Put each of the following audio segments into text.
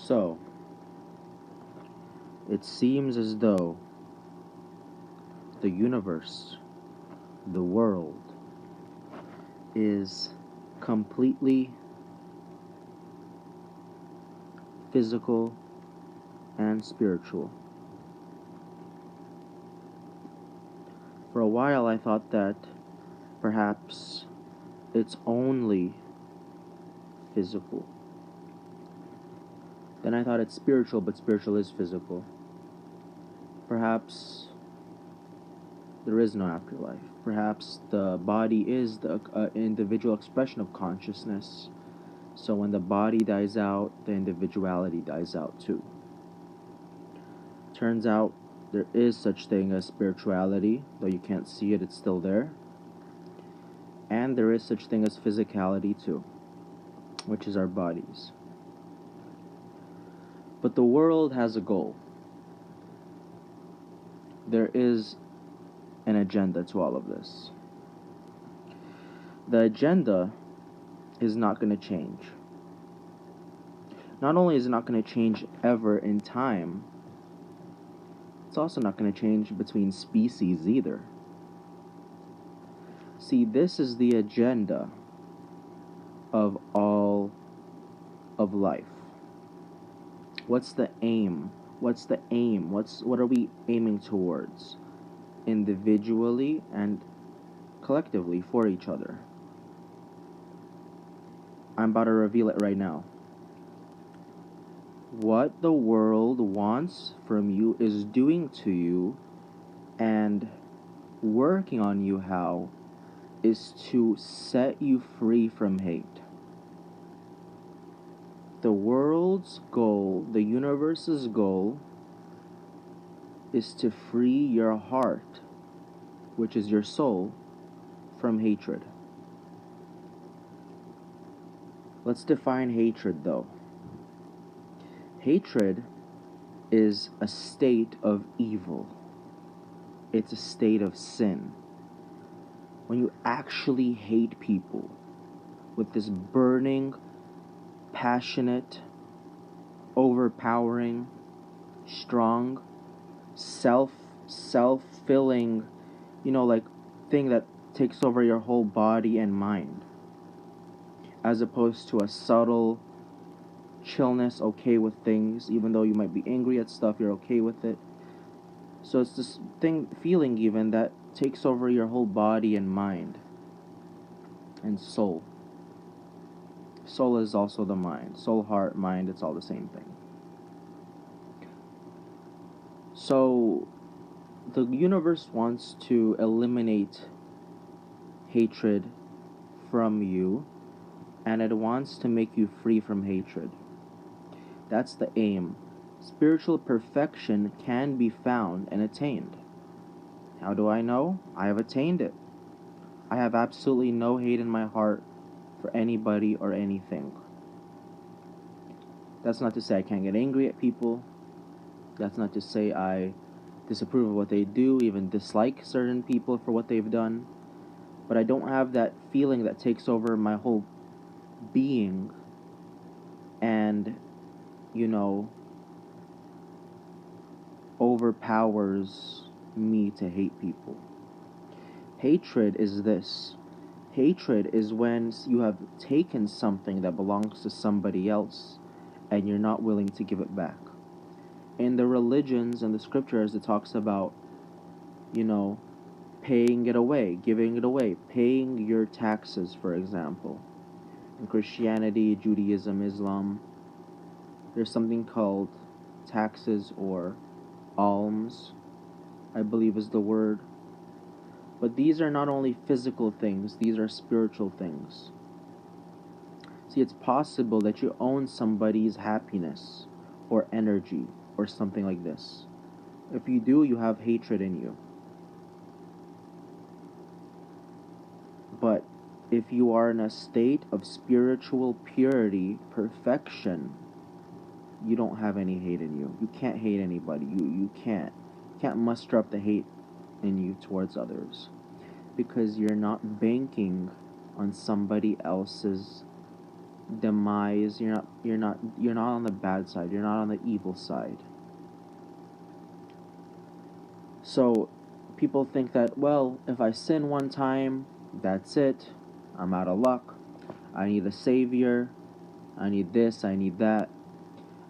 So, it seems as though the universe, the world, is completely physical and spiritual. For a while, I thought that perhaps it's only physical. Then I thought it's spiritual, but spiritual is physical. Perhaps there is no afterlife. Perhaps the body is the individual expression of consciousness. So when the body dies out, the individuality dies out too. Turns out there is such thing as spirituality, though you can't see it, it's still there. And there is such thing as physicality too, which is our bodies. But the world has a goal. There is an agenda to all of this. The agenda is not going to change. Not only is it not going to change ever in time, it's also not going to change between species either. See, this is the agenda of all of life. What's the aim? What's the aim? What are we aiming towards? Individually and collectively for each other. I'm about to reveal it right now. What the world wants from you is doing to you and working on you how is to set you free from hate. The world's goal, the universe's goal, is to free your heart, which is your soul, from hatred. Let's define hatred though. Hatred is a state of evil. It's a state of sin. When you actually hate people with this burning, passionate, overpowering, strong, self-filling, like thing that takes over your whole body and mind, as opposed to a subtle chillness, okay with things, even though you might be angry at stuff, you're okay with it. So it's this feeling even that takes over your whole body and mind and soul. Soul is also the mind. Soul, heart, mind, it's all the same thing. So the universe wants to eliminate hatred from you, and it wants to make you free from hatred. That's the aim. Spiritual perfection can be found and attained. How do I know? I have attained it. I have absolutely no hate in my heart for anybody or anything. That's not to say I can't get angry at people. That's not to say I disapprove of what they do, even dislike certain people for what they've done. But I don't have that feeling that takes over my whole being and, overpowers me to hate people. Hatred is this. Hatred is when you have taken something that belongs to somebody else and you're not willing to give it back. In the religions and the scriptures, it talks about, paying it away, giving it away, paying your taxes, for example. In Christianity, Judaism, Islam, there's something called taxes or alms, I believe is the word. But these are not only physical things, these are spiritual things. See, it's possible that you own somebody's happiness or energy or something like this. If you do, you have hatred in you. But if you are in a state of spiritual purity, perfection, you don't have any hate in you. You can't hate anybody. You can't muster up the hate in you towards others, because you're not banking on somebody else's demise. You're not on the bad side. You're not on the evil side. So people think that, well, if I sin one time, that's it. I'm out of luck. I need a savior. I need this, I need that.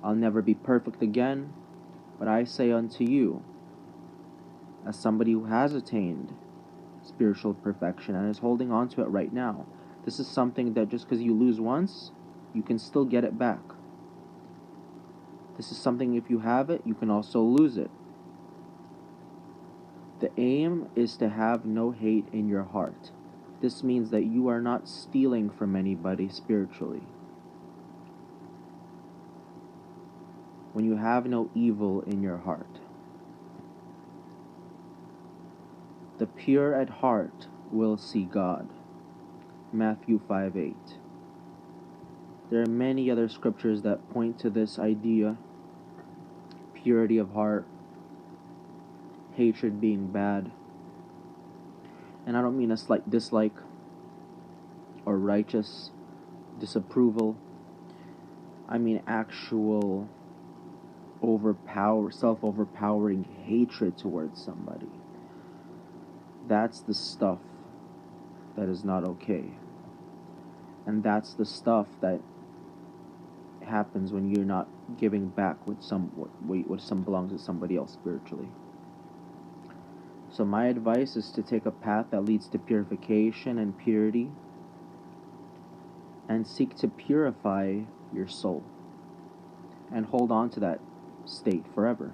I'll never be perfect again. But I say unto you, as somebody who has attained spiritual perfection and is holding on to it right now, this is something that just because you lose once, you can still get it back. This is something, if you have it, you can also lose it. The aim is to have no hate in your heart. This means that you are not stealing from anybody spiritually. When you have no evil in your heart. The pure at heart will see God. Matthew 5:8. There are many other scriptures that point to this idea. Purity of heart, hatred being bad. And I don't mean a slight dislike or righteous disapproval. I mean actual self-overpowering hatred towards somebody. That's the stuff that is not okay. And that's the stuff that happens when you're not giving back what some belongs to somebody else spiritually. So my advice is to take a path that leads to purification and purity, and seek to purify your soul and hold on to that state forever.